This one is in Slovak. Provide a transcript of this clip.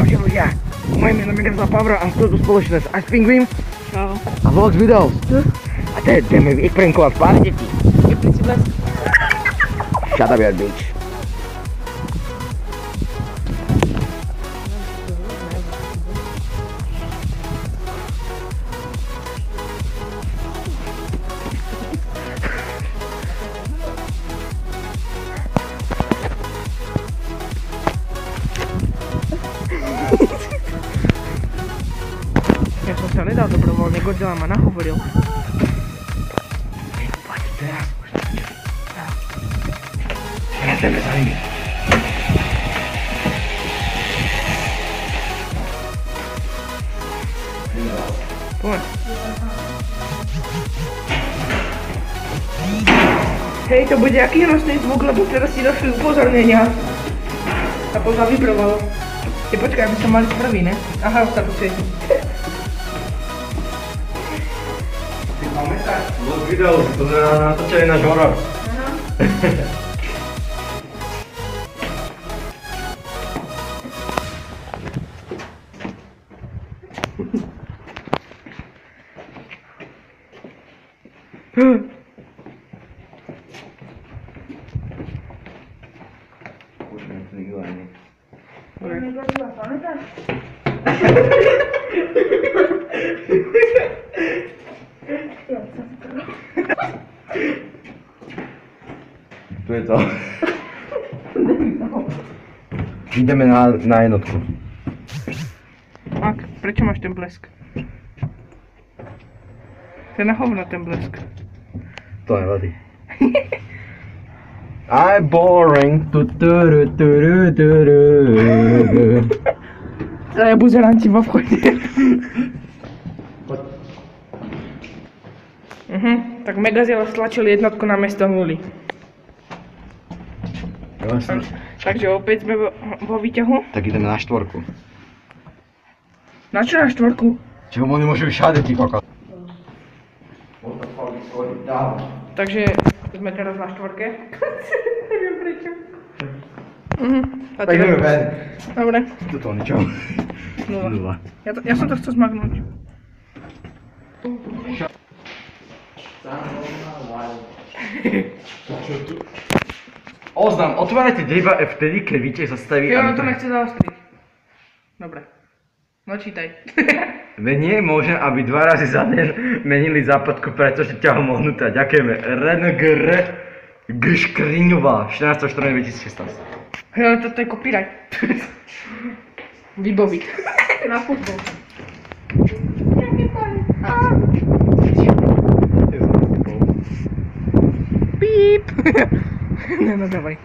Čaute ľudia, moje meno je Miroslav Pavra a sú tu spoločnosť Ice Penguin. Čau. A Vlogs Videos. A to jdeme vyprankovať pár detí. Vypni si blesk. Shut up, your bitch. Ja som sa nedal dobrovoľne, Godzilla ma nahovoril. Poď teraz. Teraz jdeme za nimi. Poď. Hej, to bude aký hnusný zvuk, lebo teraz si došli upozornenia. Sa pozva vybrovalo. Počkaj, aby som mali prvý, ne? Aha, už sa tu svieti. Pamätáš? Vlogs Videos, to natočili náš horor. Už neklijú ani. Godzilla, pamätáš? Tu je to. Ideme na jednotku. Ak, prečo máš ten blesk? To je na hovno ten blesk. To nevadí. I'm boring. To je buzeranti vo vchode. Poď. Tak Megazilla stlačil jednotku na miesto nuly. Takže opäť sme vo výťahu. Tak ideme na štvorku. Na čo na štvorku? Čo oni môžu všade, ty kokos. Takže sme teraz na štvorke. Neviem prečo. A Tak ideme ven. Dobre. Toto ničo. Nula. Ja som to chcel zmagnúť. Oznam, otvárajte iba vtedy, keď víte zastaví. Jo, to nechce zaostriť. Dobre. No čítaj. Veď nie je možné, aby 2 razy za deň menili západku, pretože ťa ho mohnúta. Ďakujeme. RNGR Gškriňová 14.4.2016. Jo, toto je copyright. Vybovit. Na futbol. Píp. No, dávaj.